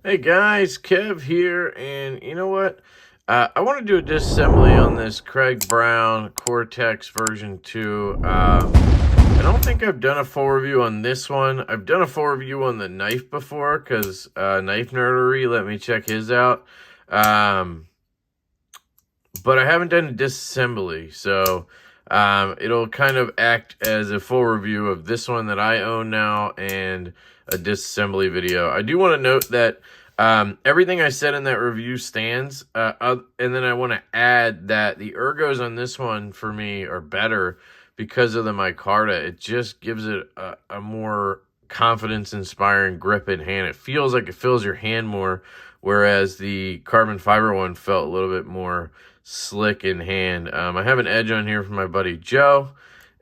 Hey guys, Kev here, and you know what? I want to do a disassembly on this Craig Brown Cortex version 2. I don't think I've done a full review on this one. I've done a full review on the knife before, because Knife Nerdery let me check his out. But I haven't done a disassembly, so it'll kind of act as a full review of this one that I own now and a disassembly video. I do want to note that everything I said in that review stands, and then I want to add that the ergos on this one for me are better because of the micarta. It just gives it a more confidence-inspiring grip in hand. It feels like it fills your hand more, whereas the carbon fiber one felt a little bit more slick in hand. I have an edge on here from my buddy Joe,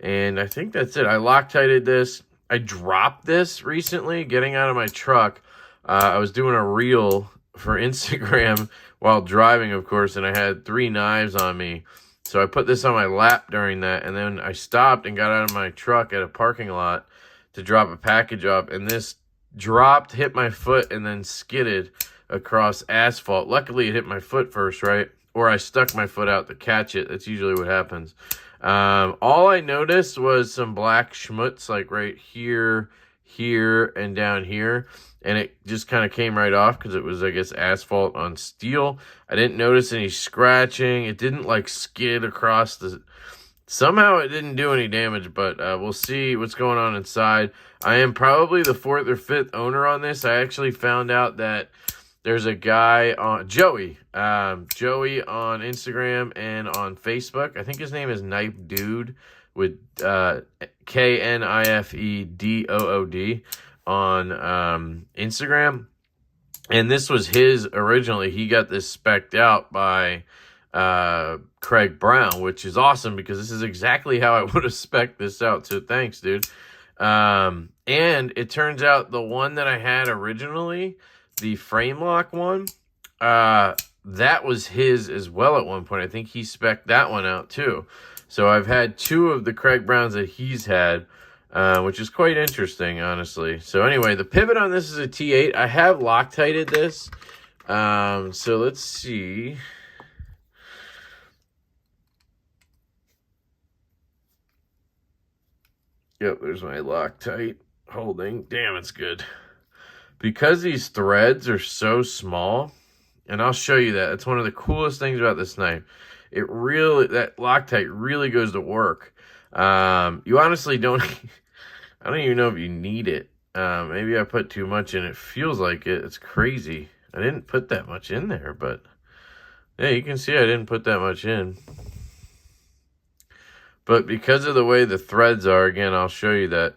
and I think that's it. I Loctited this. I dropped this recently getting out of my truck. I was doing a reel for Instagram while driving, of course, and I had 3 knives on me. So I put this on my lap during that, and then I stopped and got out of my truck at a parking lot to drop a package off, and this dropped, hit my foot, and then skidded across asphalt. Luckily, it hit my foot first, right? Or I stuck my foot out to catch it. That's usually what happens. All I noticed was some black schmutz, like right here, here, and down here. And it just kind of came right off because it was, I guess, asphalt on steel. I didn't notice any scratching. It didn't, like, skid across the... Somehow it didn't do any damage, but we'll see what's going on inside. I am probably the 4th or 5th owner on this. I actually found out that there's a guy on Joey on Instagram and on Facebook. I think his name is Knife Dude with KNIFEDOOD on Instagram. And this was his originally. He got this spec'd out by Craig Brown, which is awesome because this is exactly how I would have spec'd this out. So thanks, dude. And it turns out the one that I had originally, the frame lock one, that was his as well at one point. I think he spec'd that one out too. So I've had 2 of the Craig Browns that he's had, which is quite interesting, honestly. So anyway, the pivot on this is a T8. I have Loctited this. So let's see. Yep, there's my Loctite holding. Damn, it's good. Because these threads are so small, and I'll show you that. It's one of the coolest things about this knife. It really, that Loctite really goes to work. You honestly don't, I don't even know if you need it. Maybe I put too much in. It feels like it. It's crazy. I didn't put that much in there, but yeah, you can see I didn't put that much in. But because of the way the threads are, again, I'll show you that.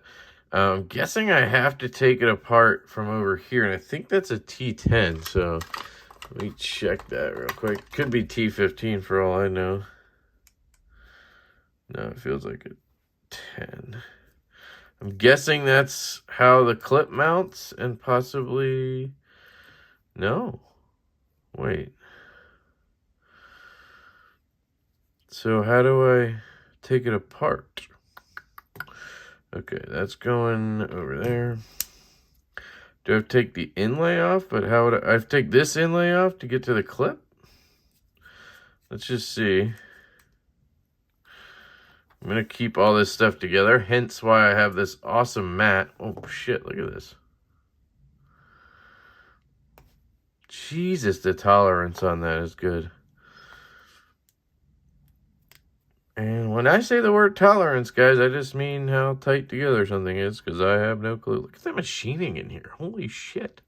I'm guessing I have to take it apart from over here, and I think that's a T10, so let me check that real quick. Could be T15 for all I know. No, it feels like a 10. I'm guessing that's how the clip mounts, and possibly... No. Wait. So how do I take it apart? Okay, that's going over there. Do I have to take the inlay off? But how would I have to take this inlay off to get to the clip? Let's just see. I'm going to keep all this stuff together, hence why I have this awesome mat. Oh, shit, look at this. Jesus, the tolerance on that is good. And when I say the word tolerance, guys, I just mean how tight together something is, because I have no clue. Look at that machining in here. Holy shit.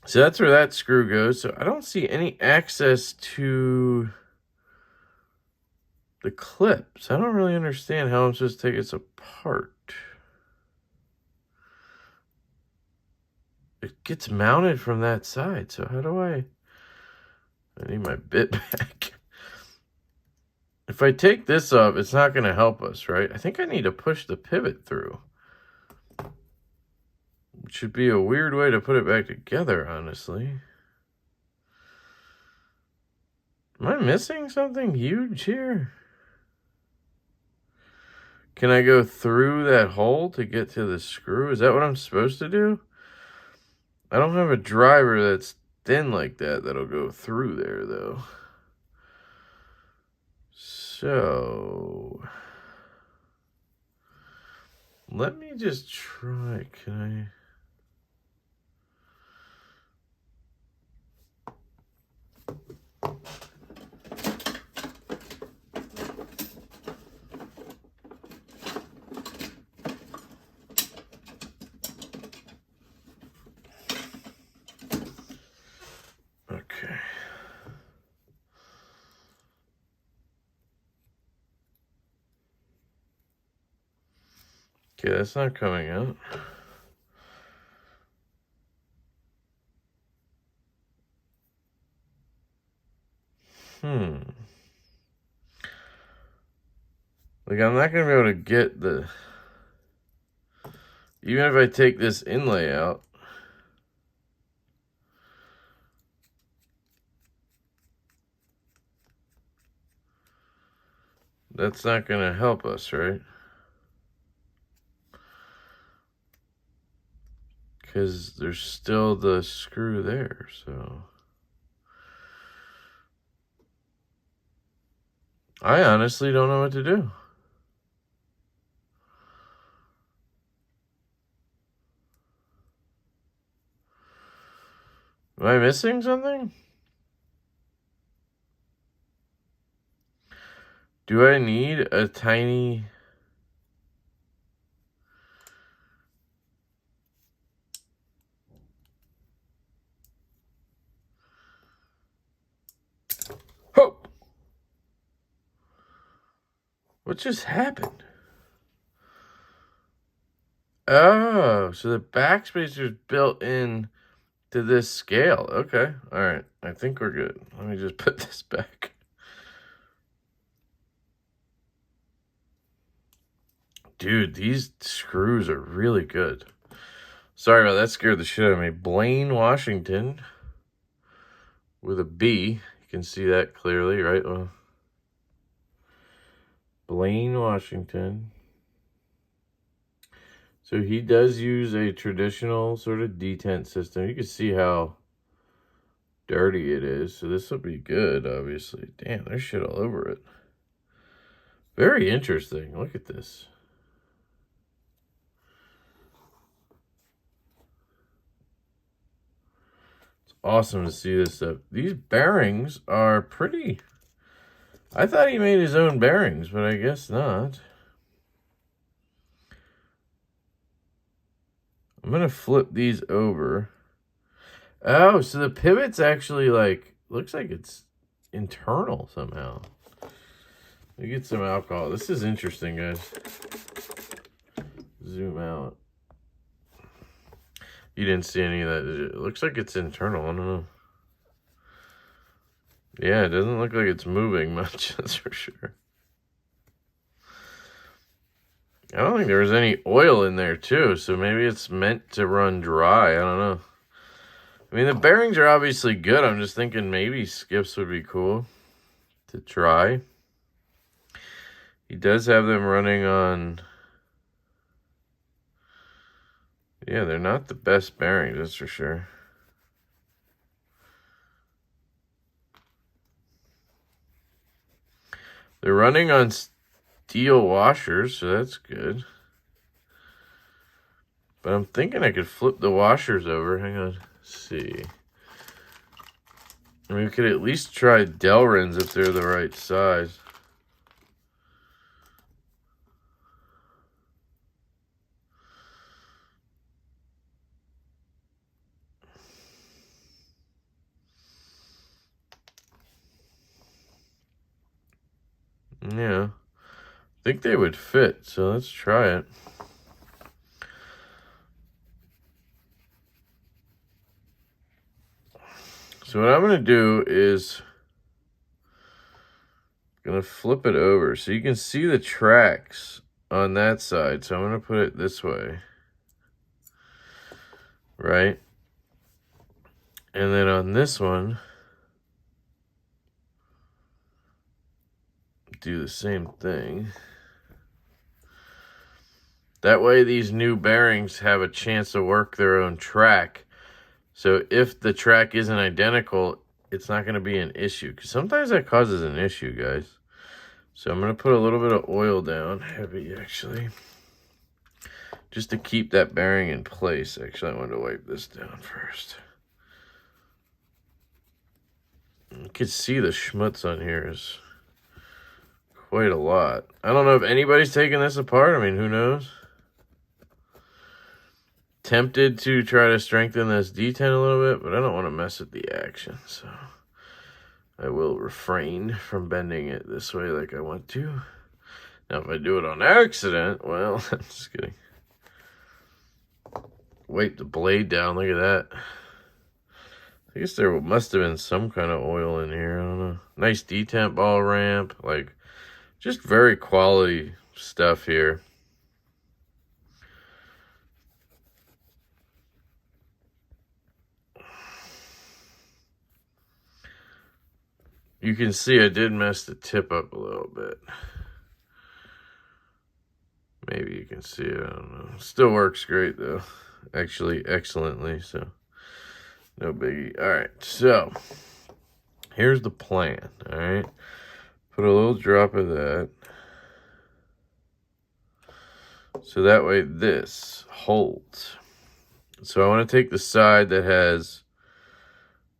So that's where that screw goes. So I don't see any access to the clips. I don't really understand how I'm supposed to take this apart. It gets mounted from that side. So how do I need my bit back. If I take this off, it's not going to help us, right? I think I need to push the pivot through. It should be a weird way to put it back together, honestly. Am I missing something huge here? Can I go through that hole to get to the screw? Is that what I'm supposed to do? I don't have a driver that's thin like that that'll go through there, though. So let me just try. Can I? Okay. Okay, that's not coming out. Like, I'm not going to be able to get the... Even if I take this inlay out... That's not going to help us, right? Because there's still the screw there, so... I honestly don't know what to do. Am I missing something? Do I need a tiny... Oh! What just happened? Oh, so the backspacer is built in to this scale. Okay, all right. I think we're good. Let me just put this back. Dude, these screws are really good. Sorry about that, scared the shit out of me. Blaine, Washington, with a B. You can see that clearly, right? Well, Blaine, Washington. So he does use a traditional sort of detent system. You can see how dirty it is. So this will be good, obviously. Damn, there's shit all over it. Very interesting. Look at this. It's awesome to see this stuff. These bearings are pretty... I thought he made his own bearings, but I guess not. I'm going to flip these over. Oh, so the pivot's actually like, looks like it's internal somehow. Let me get some alcohol. This is interesting, guys. Zoom out. You didn't see any of that, did you? It looks like it's internal. I don't know. Yeah, it doesn't look like it's moving much, that's for sure. I don't think there was any oil in there, too, so maybe it's meant to run dry. I don't know. I mean, the bearings are obviously good. I'm just thinking maybe Skiffs would be cool to try. He does have them running on... Yeah, they're not the best bearings, that's for sure. They're running on steel washers, so that's good. But I'm thinking I could flip the washers over. Hang on. Let's see. I mean, we could at least try Delrins if they're the right size. Yeah. I think they would fit, so let's try it. So what I'm going to do is I'm going to flip it over so you can see the tracks on that side. So I'm going to put it this way. Right? And then on this one, do the same thing. That way these new bearings have a chance to work their own track So if the track isn't identical, it's not going to be an issue. Because sometimes that causes an issue, guys. So I'm going to put a little bit of oil down, heavy actually, just to keep that bearing in place. Actually, I wanted to wipe this down first. You can see the schmutz on here is quite a lot. I don't know if anybody's taking this apart. I mean, who knows? Tempted to try to strengthen this detent a little bit, but I don't want to mess with the action, so I will refrain from bending it this way like I want to. Now, if I do it on accident, well, I'm just kidding. Wipe the blade down. Look at that. I guess there must have been some kind of oil in here. I don't know. Nice detent ball ramp. Like, just very quality stuff here. You can see I did mess the tip up a little bit. Maybe you can see it. I don't know. Still works great, though. Actually, excellently. So, no biggie. All right. So, here's the plan. All right. Put a little drop of that. So that way this holds. So I want to take the side that has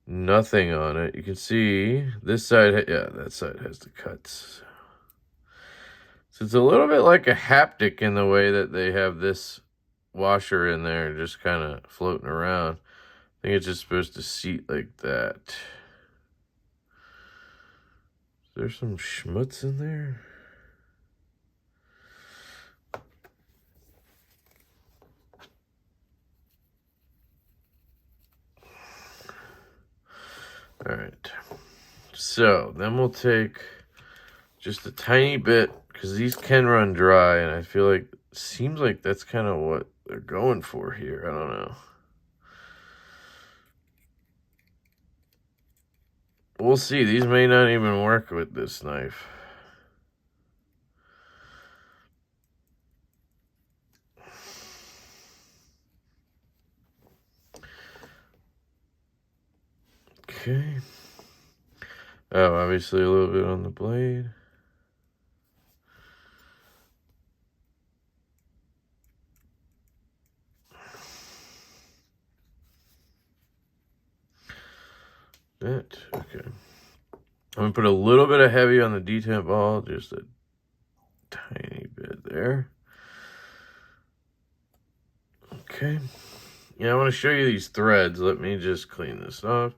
nothing on it. You can see this side, yeah, that side has the cuts. So it's a little bit like a haptic in the way that they have this washer in there just kind of floating around. I think it's just supposed to seat like that. Is there some schmutz in there? All right. So then we'll take just a tiny bit, because these can run dry, and I feel like, seems like that's kind of what they're going for here. I don't know. We'll see. These may not even work with this knife. Okay. Oh, obviously a little bit on the blade. That, okay. I'm going to put a little bit of heavy on the detent ball, just a tiny bit there. Okay. Yeah, I want to show you these threads. Let me just clean this off.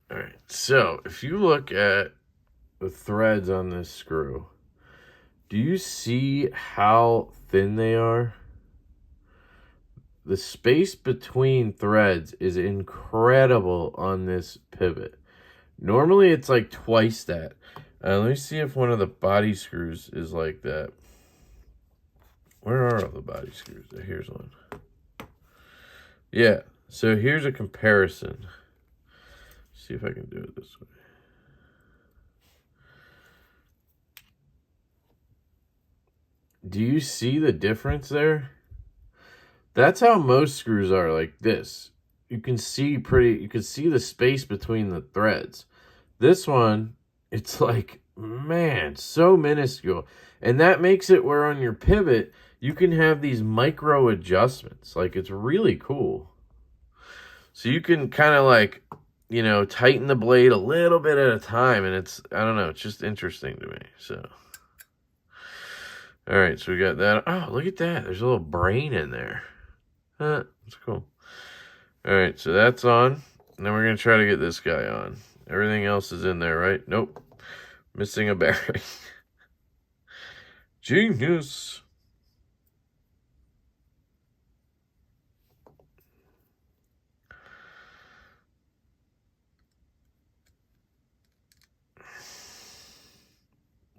All right, so if you look at the threads on this screw, do you see how thin they are? The space between threads is incredible on this pivot. Normally it's like twice that. Let me see if one of the body screws is like that. Where are all the body screws? Here's one. Yeah, so here's a comparison. See if I can do it this way. Do you see the difference there? That's how most screws are, like this. You can see the space between the threads. This one, it's like, man, so minuscule. And that makes it where on your pivot, you can have these micro adjustments. Like, it's really cool. So you can kind of like, you know, tighten the blade a little bit at a time. And it's, I don't know, it's just interesting to me. So, all right, so we got that. Oh, look at that. There's a little brain in there. That's cool. All right, so that's on. And then we're going to try to get this guy on. Everything else is in there, right? Nope. Missing a bearing. Genius.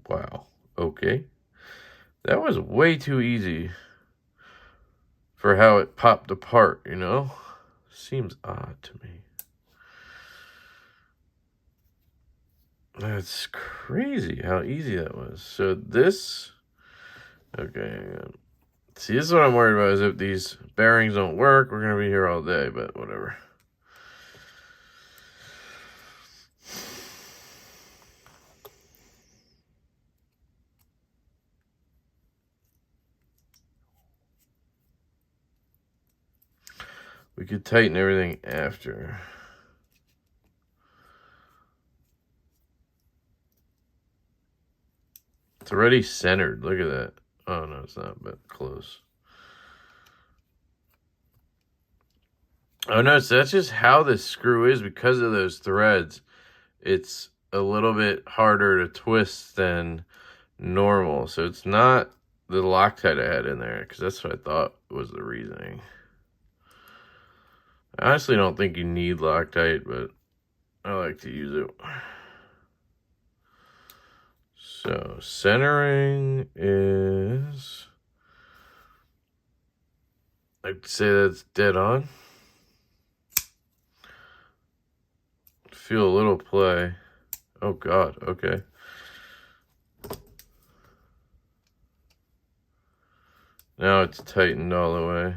Wow. Okay. That was way too easy for how it popped apart, you know? Seems odd to me. That's crazy how easy that was. So this, okay, see, this is what I'm worried about, is if these bearings don't work, we're going to be here all day, but whatever. We could tighten everything after. It's already centered. Look at that. Oh, no, it's not, but close. Oh, no, so that's just how this screw is because of those threads. It's a little bit harder to twist than normal. So it's not the Loctite I had in there, because that's what I thought was the reasoning. I honestly don't think you need Loctite, but I like to use it. So centering is, I'd say that's dead on. Feel a little play. Oh God, okay. Now it's tightened all the way.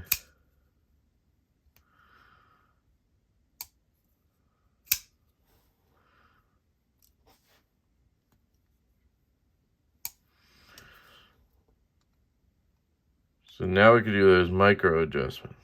So now we can do those micro adjustments.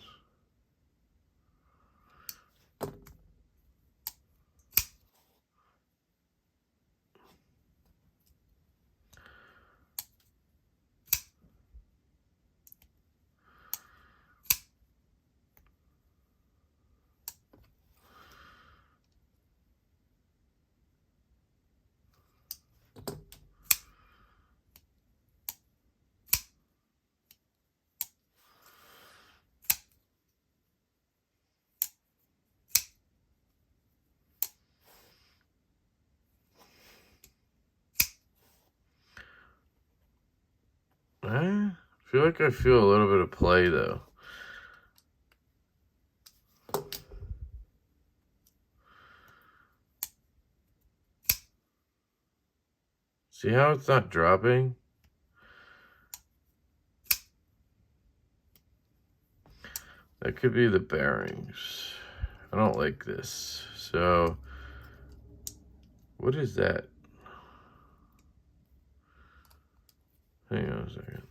I feel like I feel a little bit of play though. See how it's not dropping? That could be the bearings. I don't like this. So, what is that? Hang on a second.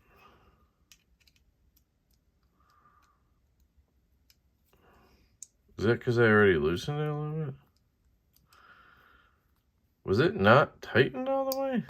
Is that because I already loosened it a little bit? Was it not tightened all the way?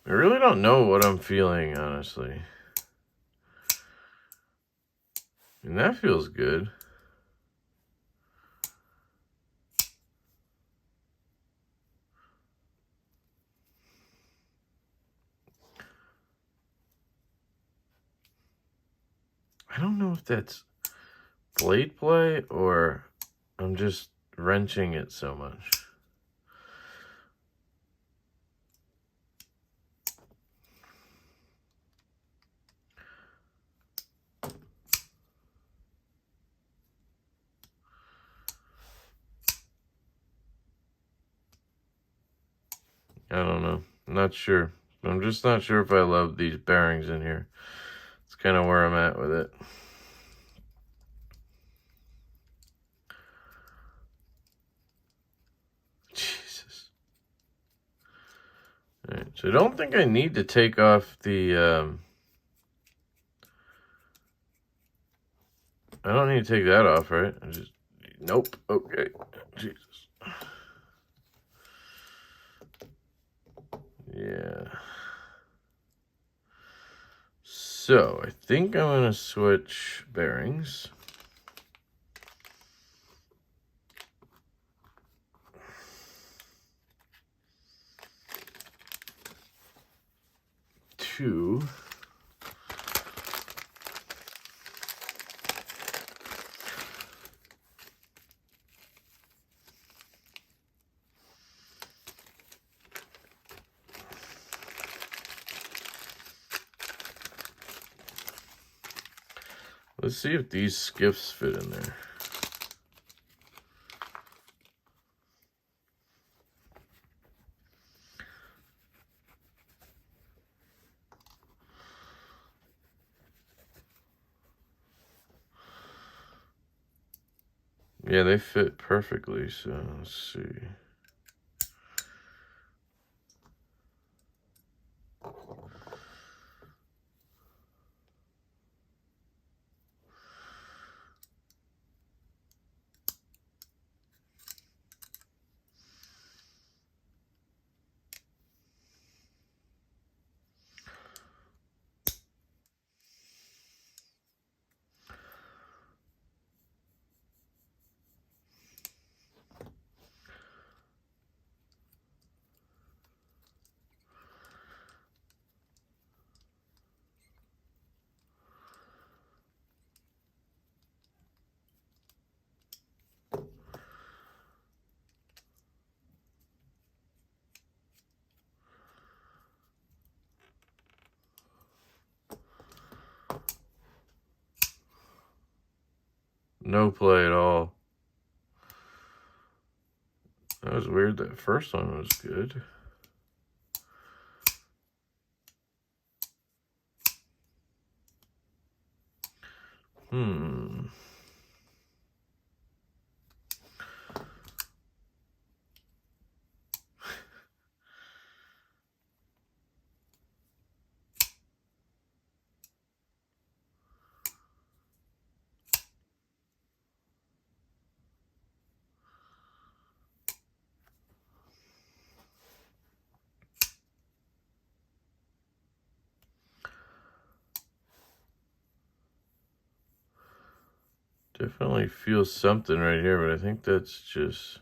I really don't know what I'm feeling, honestly. And that feels good. I don't know if that's blade play or I'm just wrenching it so much. I don't know. I'm not sure. I'm just not sure if I love these bearings in here. It's kind of where I'm at with it. Jesus. All right, so I don't think I need to take off the, I don't need to take that off, right? I just, nope. Okay. Jesus. Yeah. So I think I'm going to switch bearings. 2. Let's see if these skiffs fit in there. Yeah, they fit perfectly, so let's see. No play at all. That was weird. That first one was good. Definitely feel something right here, but I think that's just...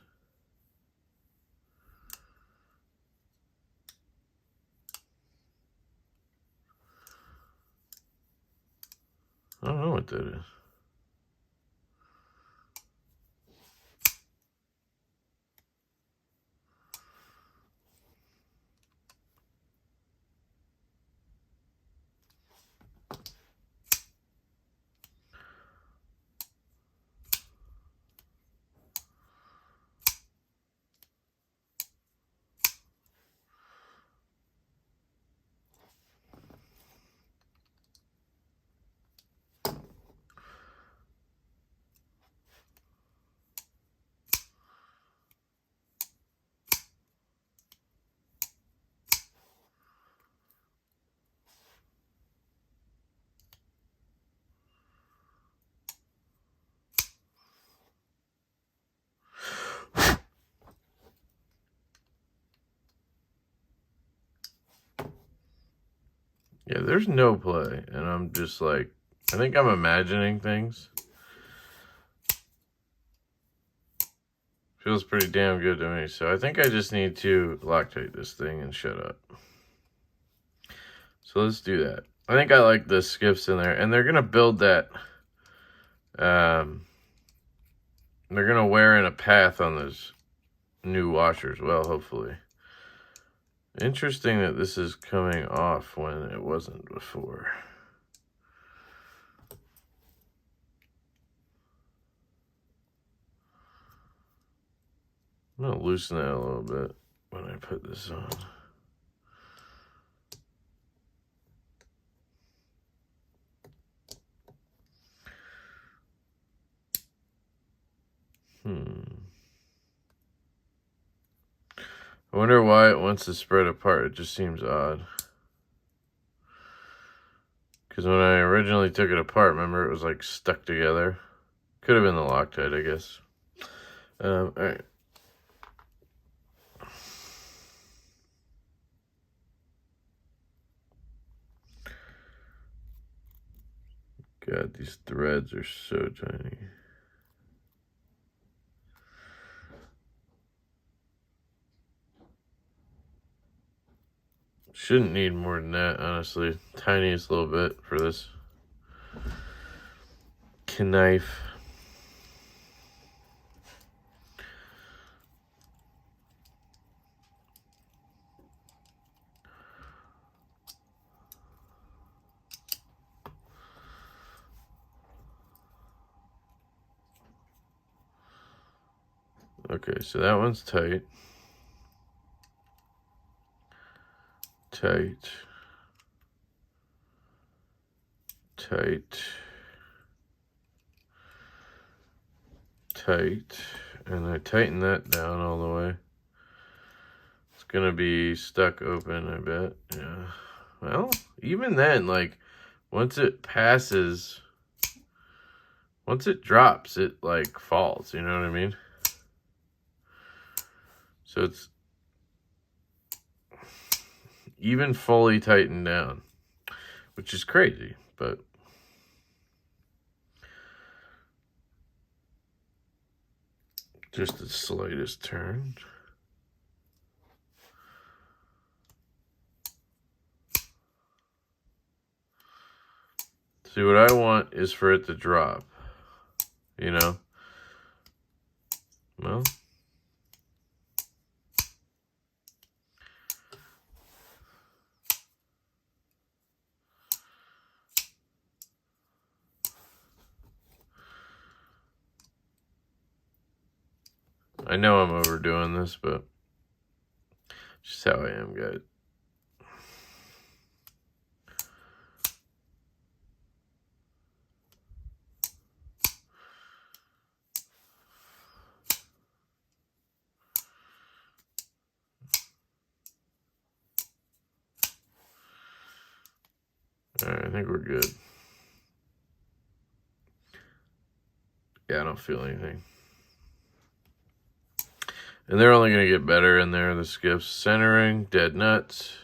I don't know what that is. Yeah, there's no play, and I'm just like, I think I'm imagining things. Feels pretty damn good to me, so I think I just need to Loctite this thing and shut up. So let's do that. I think I like the skiffs in there, and they're gonna build that. They're gonna wear in a path on those new washers. Well, hopefully. Interesting that this is coming off when it wasn't before. I'm gonna loosen that a little bit when I put this on. I wonder why it wants to spread apart. It just seems odd. Because when I originally took it apart, remember, it was like stuck together. Could have been the Loctite, I guess. All right. God, these threads are so tiny. Shouldn't need more than that, honestly. Tiniest little bit for this knife. Okay, so that one's tight. Tight. Tight. Tight. And I tighten that down all the way. It's gonna be stuck open, I bet. Yeah. Well, even then, like, once it passes, once it drops, it, like, falls, you know what I mean? So it's even fully tightened down, which is crazy, but just the slightest turn. See, what I want is for it to drop, you know? Well, I know I'm overdoing this, but just how I am, guys. All right, I think we're good. Yeah, I don't feel anything. And they're only going to get better in there. The skiffs, centering, dead nuts.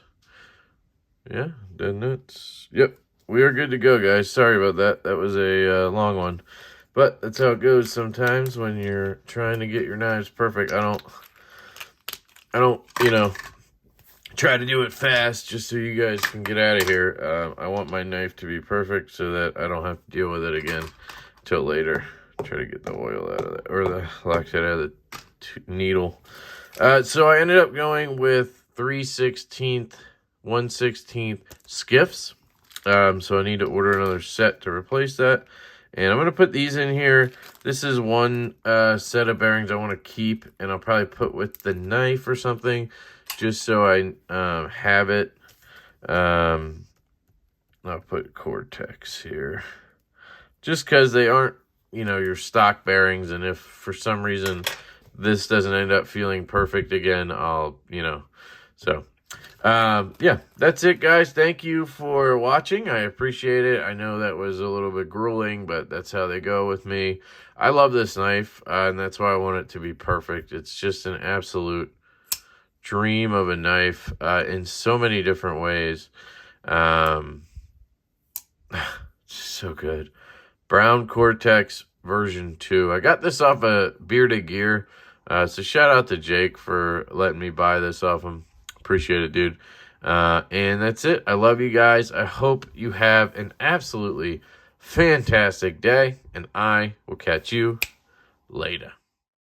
Yeah, dead nuts. Yep, we are good to go, guys. Sorry about that. That was a long one. But that's how it goes sometimes when you're trying to get your knives perfect. I don't, you know, try to do it fast just so you guys can get out of here. I want my knife to be perfect so that I don't have to deal with it again till later. Try to get the oil out of it, or the loctite out of the needle. So I ended up going with 3/16, 1/16 skiffs. So I need to order another set to replace that. And I'm going to put these in here. This is one set of bearings I want to keep, and I'll probably put with the knife or something, just so I have it. I'll put Cortex here, just because they aren't, you know, your stock bearings, and if for some reason this doesn't end up feeling perfect again, I'll, you know, so yeah, that's it, guys. Thank you for watching. I appreciate it. I know that was a little bit grueling, but that's how they go with me. I love this knife, and that's why I want it to be perfect. It's just an absolute dream of a knife in so many different ways. So good. Brown Cortex version 2. I got this off of Bearded Gear. So shout out to Jake for letting me buy this off him. Appreciate it, dude. And that's it. I love you guys. I hope you have an absolutely fantastic day, and I will catch you later.